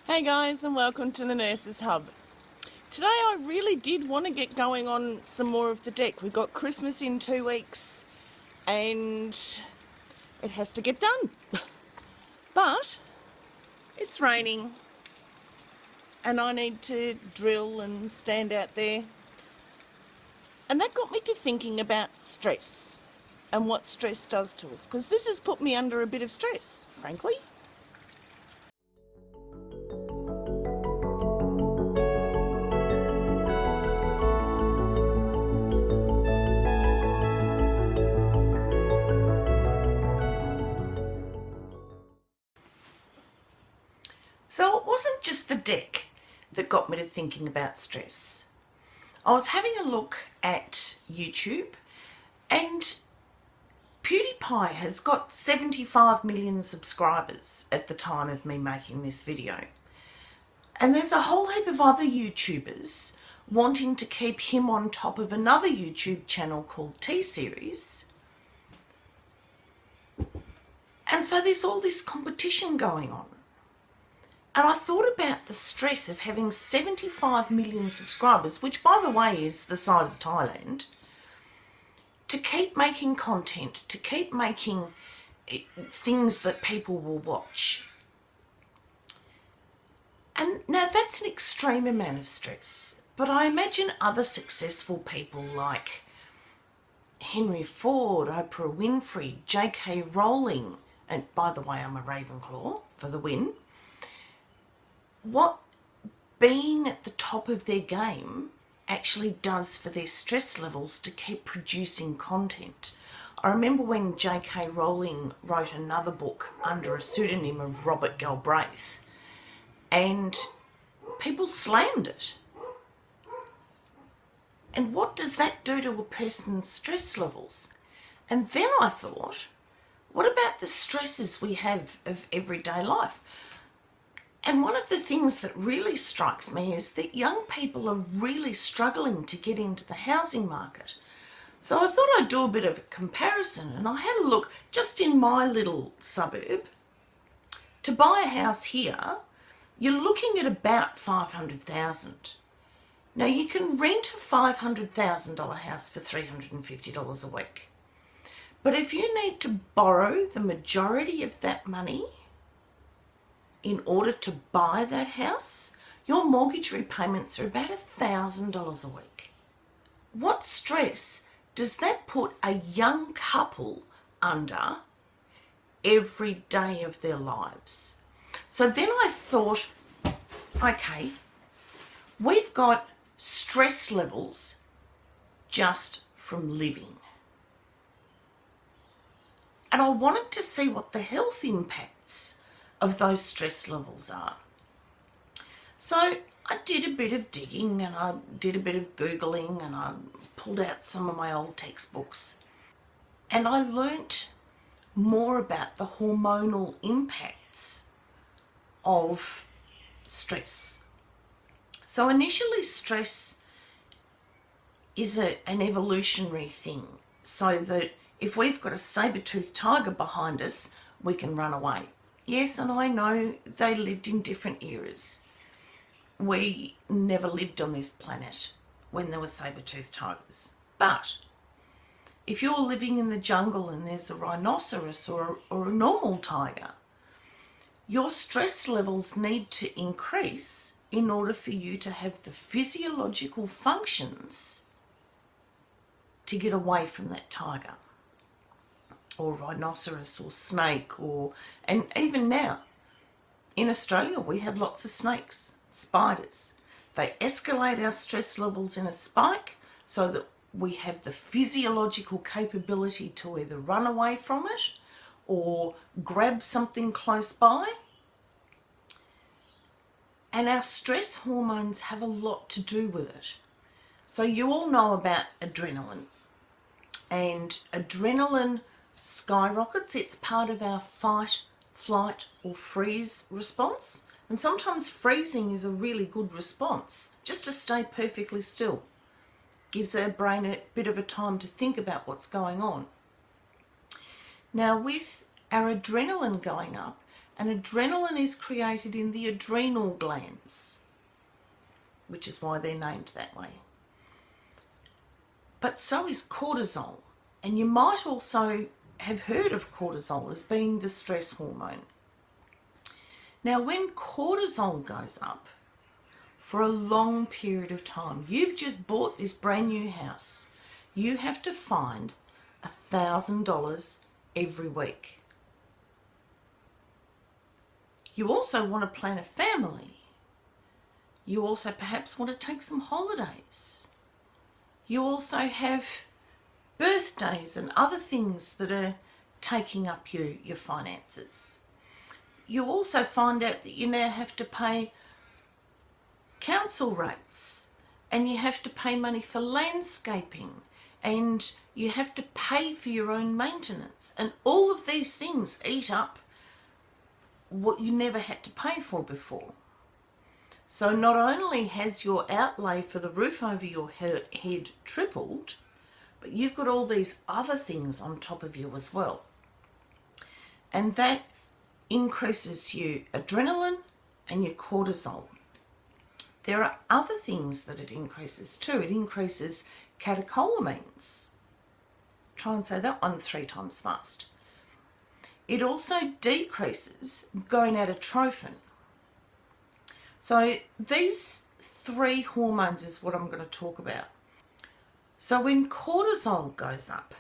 Hey guys, and welcome to the Nurses Hub. Today I really did want to get going on some more of the deck. We've got Christmas in 2 weeks and it has to get done. But it's raining and I need to drill and stand out there. And that got me to thinking about stress and what stress does to us, because this has put me under a bit of stress, frankly. So it wasn't just the deck that got me to thinking about stress. I was having a look at YouTube and Pewdiepie has got 75 million subscribers at the time of me making this video. And there's a whole heap of other YouTubers wanting to keep him on top of another YouTube channel called T-Series. And so there's all this competition going on. And I thought about the stress of having 75 million subscribers, which by the way is the size of Thailand, to keep making content, to keep making things that people will watch. And now that's an extreme amount of stress, but I imagine other successful people like Henry Ford, Oprah Winfrey, JK Rowling, and by the way I'm a Ravenclaw for the win, what being at the top of their game actually does for their stress levels to keep producing content. I remember when JK Rowling wrote another book under a pseudonym of Robert Galbraith and people slammed it. And what does that do to a person's stress levels? And then I thought, what about the stresses we have of everyday life? And one of the things that really strikes me is that young people are really struggling to get into the housing market. So I thought I'd do a bit of a comparison, and I had a look just in my little suburb. To buy a house here, you're looking at about $500,000. Now you can rent a $500,000 house for $350 a week. But if you need to borrow the majority of that money in order to buy that house, your mortgage repayments are about $1,000 a week. What stress does that put a young couple under every day of their lives? So then I thought, okay, we've got stress levels just from living. And I wanted to see what the health impacts of those stress levels are. So I did a bit of digging and I did a bit of Googling and I pulled out some of my old textbooks and I learnt more about the hormonal impacts of stress. So initially stress is an evolutionary thing, so that if we've got a saber-toothed tiger behind us, we can run away. Yes, and I know they lived in different eras. We never lived on this planet when there were saber-toothed tigers. But if you're living in the jungle and there's a rhinoceros or a normal tiger, your stress levels need to increase in order for you to have the physiological functions to get away from that tiger or rhinoceros or snake, and even now in Australia we have lots of snakes, spiders. They escalate our stress levels in a spike so that we have the physiological capability to either run away from it or grab something close by. And our stress hormones have a lot to do with it. So you all know about adrenaline, and adrenaline skyrockets. It's part of our fight, flight or freeze response, and sometimes freezing is a really good response, just to stay perfectly still. Gives our brain a bit of a time to think about what's going on. Now with our adrenaline going up, And adrenaline is created in the adrenal glands, which is why they're named that way. But so is cortisol. And you might also have heard of cortisol as being the stress hormone. Now, when cortisol goes up for a long period of time, you've just bought this brand new house, you have to find $1,000 every week. You also want to plan a family. You also perhaps want to take some holidays. You also have birthdays and other things that are taking up your finances. You also find out that you now have to pay council rates, and you have to pay money for landscaping, and you have to pay for your own maintenance, and all of these things eat up what you never had to pay for before. So not only has your outlay for the roof over your head tripled, but you've got all these other things on top of you as well. And that increases your adrenaline and your cortisol. There are other things that it increases too. It increases catecholamines. Try and say that one 3 times fast. It also decreases gonadotrophin. So these 3 hormones is what I'm going to talk about. So when cortisol goes up,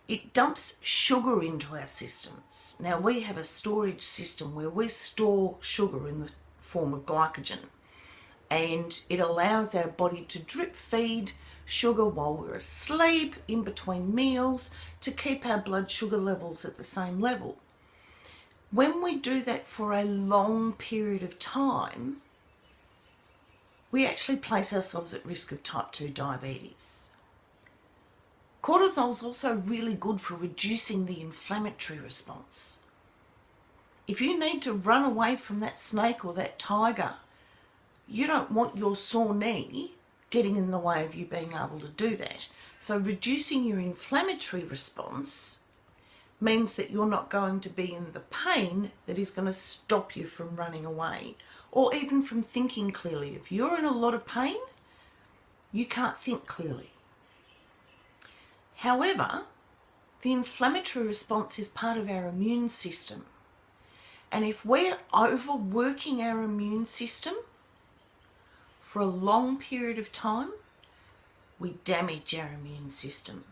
it dumps sugar into our systems. Now, we have a storage system where we store sugar in the form of glycogen, and it allows our body to drip feed sugar while we're asleep, in between meals, to keep our blood sugar levels at the same level. When we do that for a long period of time, we actually place ourselves at risk of type 2 diabetes. Cortisol is also really good for reducing the inflammatory response. If you need to run away from that snake or that tiger, you don't want your sore knee getting in the way of you being able to do that. So reducing your inflammatory response means that you're not going to be in the pain that is going to stop you from running away or even from thinking clearly. If you're in a lot of pain, you can't think clearly. However, the inflammatory response is part of our immune system. And if we're overworking our immune system for a long period of time, we damage our immune system.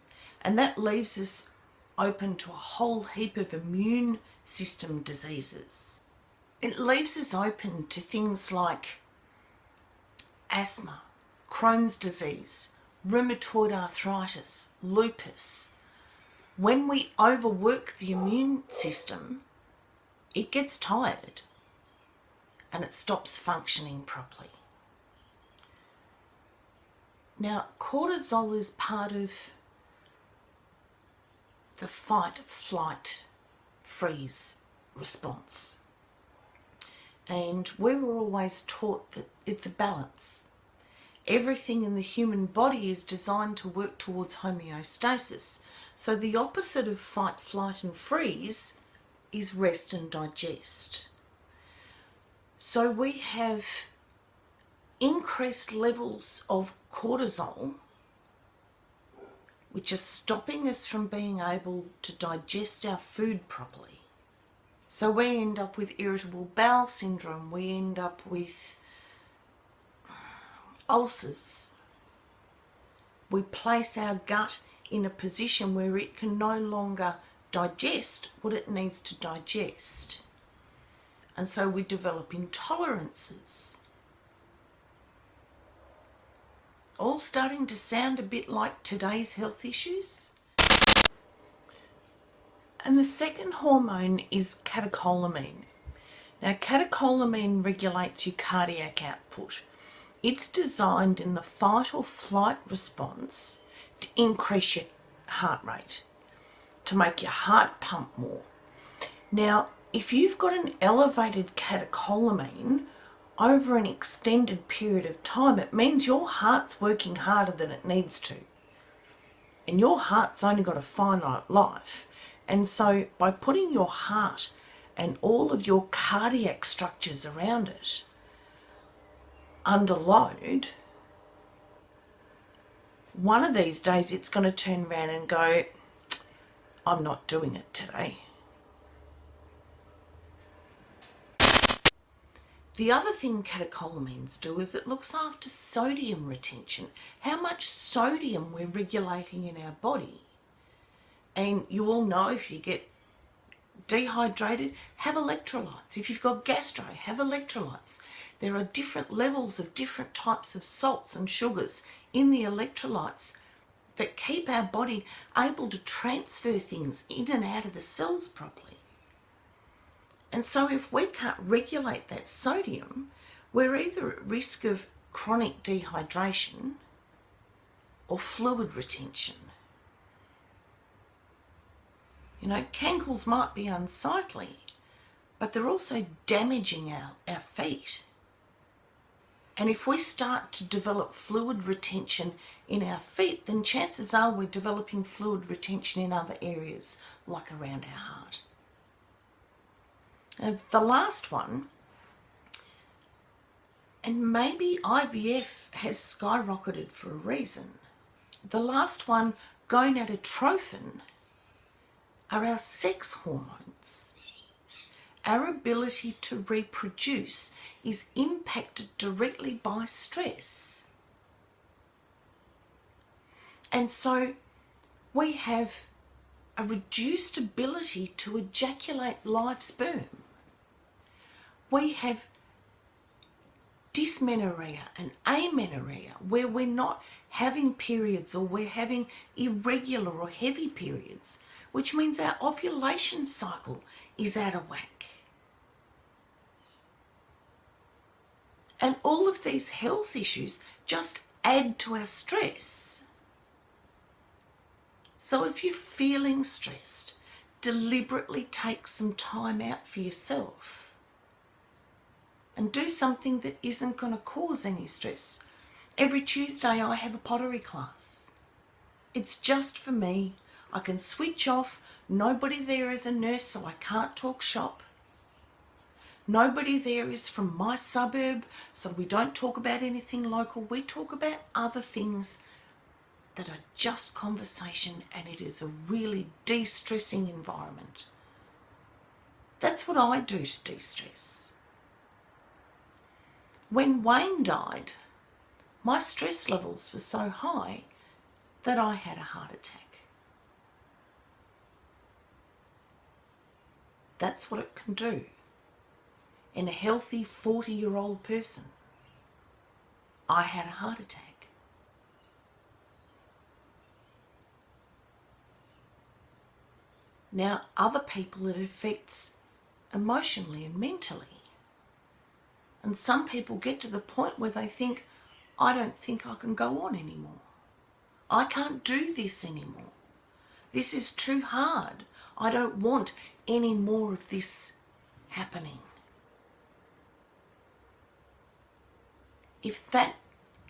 And that leaves us open to a whole heap of immune system diseases. It leaves us open to things like asthma, Crohn's disease, rheumatoid arthritis, lupus. When we overwork the immune system, it gets tired and it stops functioning properly. Now, cortisol is part of the fight, flight, freeze response. And we were always taught that it's a balance. Everything in the human body is designed to work towards homeostasis. So the opposite of fight, flight and freeze is rest and digest. So we have increased levels of cortisol, which are stopping us from being able to digest our food properly. So we end up with irritable bowel syndrome, we end up with ulcers. We place our gut in a position where it can no longer digest what it needs to digest. And so we develop intolerances. All starting to sound a bit like today's health issues. And the second hormone is catecholamine. Now, catecholamine regulates your cardiac output. It's designed in the fight or flight response to increase your heart rate, to make your heart pump more. Now, if you've got an elevated catecholamine over an extended period of time, it means your heart's working harder than it needs to. And your heart's only got a finite life. And so by putting your heart and all of your cardiac structures around it under load, one of these days it's going to turn around and go, I'm not doing it today. The other thing catecholamines do is it looks after sodium retention, how much sodium we're regulating in our body. And you all know if you get dehydrated, have electrolytes. If you've got gastro, have electrolytes. There are different levels of different types of salts and sugars in the electrolytes that keep our body able to transfer things in and out of the cells properly. And so if we can't regulate that sodium, we're either at risk of chronic dehydration or fluid retention. You know, cankles might be unsightly, but they're also damaging our feet. And if we start to develop fluid retention in our feet, then chances are we're developing fluid retention in other areas, like around our heart. And the last one, and maybe IVF has skyrocketed for a reason. The last one, gonadotrophin, are our sex hormones. Our ability to reproduce is impacted directly by stress. And so we have a reduced ability to ejaculate live sperm. We have dysmenorrhea and amenorrhea, where we're not having periods or we're having irregular or heavy periods, which means our ovulation cycle is out of whack. And all of these health issues just add to our stress. So if you're feeling stressed, deliberately take some time out for yourself and do something that isn't going to cause any stress. Every Tuesday I have a pottery class. It's just for me. I can switch off. Nobody there is a nurse, so I can't talk shop. Nobody there is from my suburb, so we don't talk about anything local. We talk about other things that are just conversation, and it is a really de-stressing environment. That's what I do to de-stress. When Wayne died, my stress levels were so high that I had a heart attack. That's what it can do in a healthy 40-year-old person. I had a heart attack. Now, other people it affects emotionally and mentally. And some people get to the point where they think, I don't think I can go on anymore. I can't do this anymore. This is too hard. I don't want any more of this happening. If that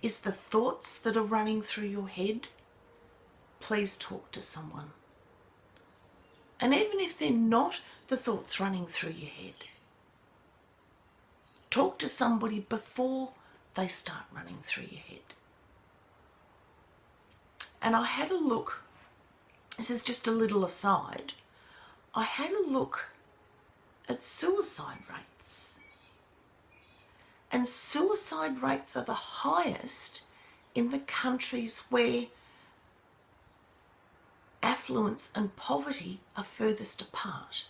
is the thoughts that are running through your head, please talk to someone. And even if they're not the thoughts running through your head, talk to somebody before they start running through your head. And I had a look, this is just a little aside, I had a look at suicide rates. And suicide rates are the highest in the countries where affluence and poverty are furthest apart.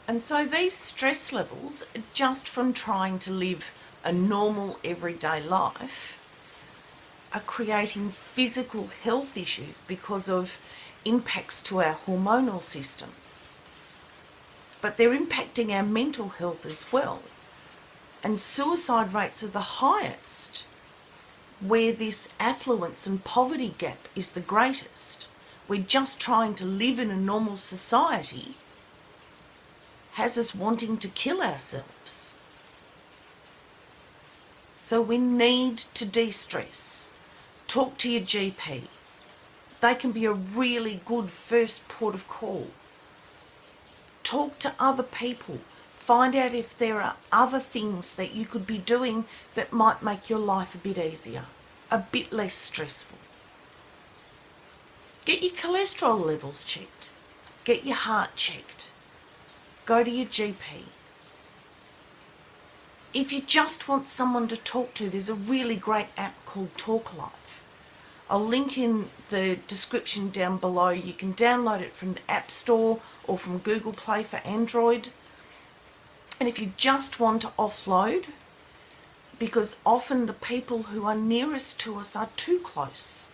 And so these stress levels, just from trying to live a normal everyday life, are creating physical health issues because of impacts to our hormonal system. But they're impacting our mental health as well. And suicide rates are the highest where this affluence and poverty gap is the greatest. We're just trying to live in a normal society has us wanting to kill ourselves. So we need to de-stress. Talk to your GP. They can be a really good first port of call. Talk to other people. Find out if there are other things that you could be doing that might make your life a bit easier, a bit less stressful. Get your cholesterol levels checked. Get your heart checked. Go to your GP. If you just want someone to talk to, there's a really great app called Talk Life. I'll link in the description down below. You can download it from the App Store or from Google Play for Android. And if you just want to offload, because often the people who are nearest to us are too close.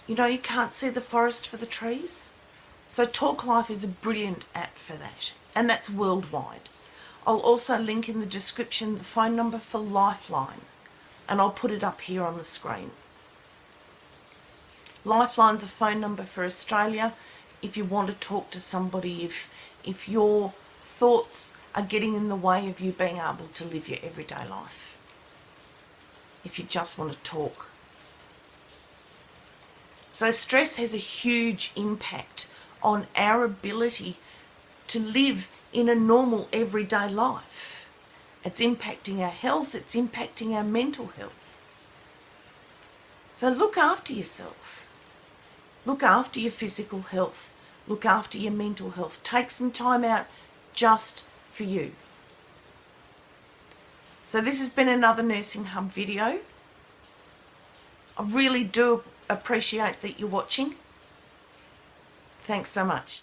You know, you can't see the forest for the trees. So Talk Life is a brilliant app for that. And that's worldwide. I'll also link in the description the phone number for Lifeline. And I'll put it up here on the screen. Lifeline's a phone number for Australia if you want to talk to somebody, if your thoughts are getting in the way of you being able to live your everyday life. If you just want to talk. So stress has a huge impact on our ability to live in a normal everyday life. It's impacting our health, it's impacting our mental health. So look after yourself. Look after your physical health. Look after your mental health. Take some time out just for you. So this has been another Nursing Hub video. I really do appreciate that you're watching. Thanks so much.